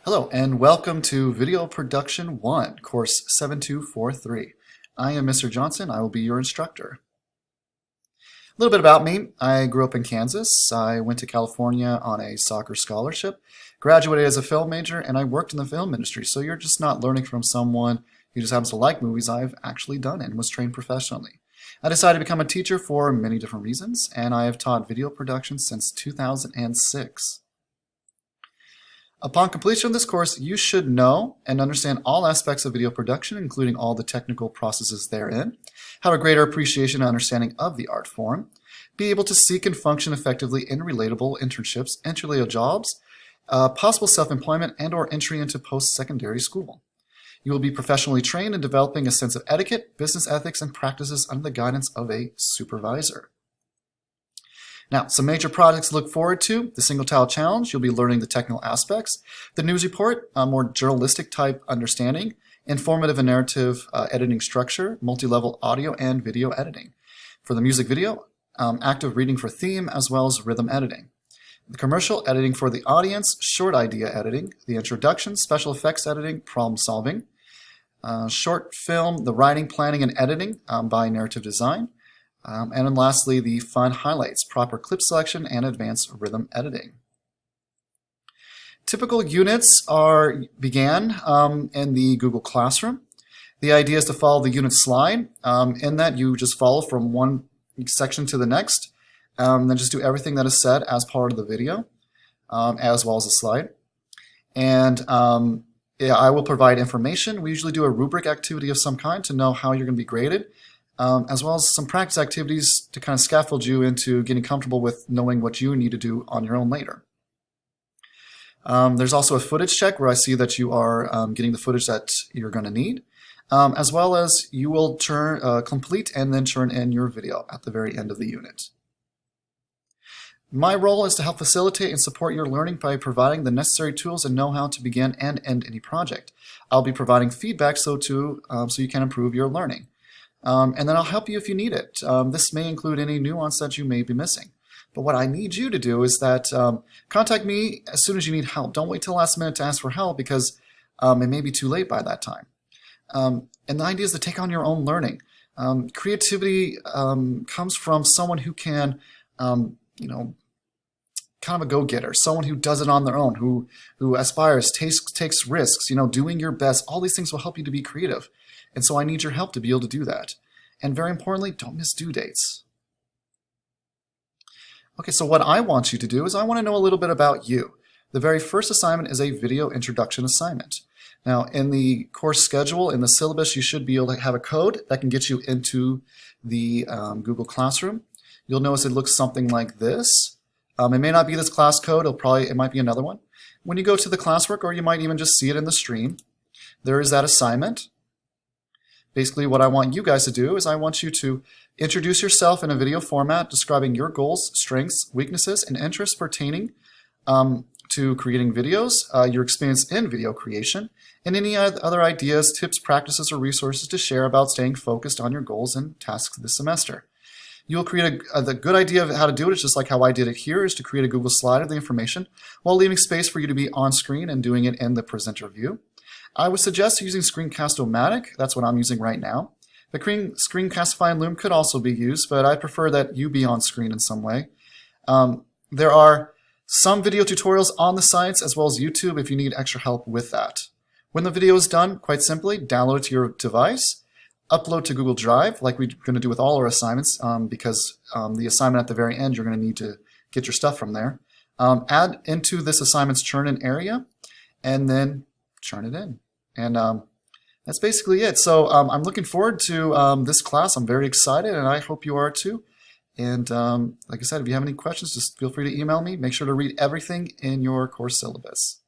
Hello and welcome to Video Production 1, Course 7243. I am Mr. Johnson. I will be your instructor. A little bit about me. I grew up in Kansas. I went to California on a soccer scholarship, graduated as a film major, and I worked in the film industry. So you're just not learning from someone who just happens to like movies. I've actually done it and was trained professionally. I decided to become a teacher for many different reasons, and I have taught video production since 2006. Upon completion of this course, you should know and understand all aspects of video production, including all the technical processes therein, have a greater appreciation and understanding of the art form, be able to seek and function effectively in relatable internships, entry-level jobs, possible self-employment, and/or entry into post-secondary school. You will be professionally trained in developing a sense of etiquette, business ethics, and practices under the guidance of a supervisor. Now, some major projects to look forward to: the single tile challenge, you'll be learning the technical aspects; the news report, a more journalistic type understanding; informative and narrative editing structure; multi-level audio and video editing. For the music video, active reading for theme, as well as rhythm editing. The commercial, editing for the audience; short idea editing; the introduction, special effects editing, problem solving; short film, the writing, planning, and editing by narrative design. And then lastly, the fun highlights, proper clip selection, and advanced rhythm editing. Typical units began in the Google Classroom. The idea is to follow the unit slide. In that, you just follow from one section to the next, then just do everything that is said as part of the video, as well as the slide. And yeah, I will provide information. We usually do a rubric activity of some kind to know how you're going to be graded. As well as some practice activities to kind of scaffold you into getting comfortable with knowing what you need to do on your own later. There's also a footage check where I see that you are getting the footage that you're going to need, as well as you will complete and then turn in your video at the very end of the unit. My role is to help facilitate and support your learning by providing the necessary tools and know-how to begin and end any project. I'll be providing feedback so you can improve your learning. And then I'll help you if you need it. This may include any nuance that you may be missing. But what I need you to do is that contact me as soon as you need help. Don't wait till the last minute to ask for help, because it may be too late by that time. And the idea is to take on your own learning. Creativity comes from someone who can, kind of a go-getter, someone who does it on their own, who aspires, takes risks, doing your best. All these things will help you to be creative. And so I need your help to be able to do that. And very importantly, don't miss due dates. Okay, so what I want you to do is I want to know a little bit about you. The very first assignment is a video introduction assignment. Now, in the course schedule, in the syllabus, you should be able to have a code that can get you into the Google Classroom. You'll notice it looks something like this. It may not be this class code, it might be another one. When you go to the classwork, or you might even just see it in the stream, there is that assignment. Basically, what I want you guys to do is I want you to introduce yourself in a video format describing your goals, strengths, weaknesses, and interests pertaining to creating videos, your experience in video creation, and any other ideas, tips, practices, or resources to share about staying focused on your goals and tasks this semester. You'll create the good idea of how to do it is just like how I did it here, is to create a Google slide of the information while leaving space for you to be on screen and doing it in the presenter view. I would suggest using Screencast-O-Matic. That's what I'm using right now. The Screencastify and Loom could also be used, but I prefer that you be on screen in some way. There are some video tutorials on the sites, as well as YouTube, if you need extra help with that. When the video is done, quite simply, download it to your device, upload to Google Drive, like we're going to do with all our assignments, because the assignment at the very end, you're going to need to get your stuff from there. Add into this assignment's churn-in area, and then churn it in. And that's basically it. So I'm looking forward to this class. I'm very excited, and I hope you are too. And like I said, if you have any questions, just feel free to email me. Make sure to read everything in your course syllabus.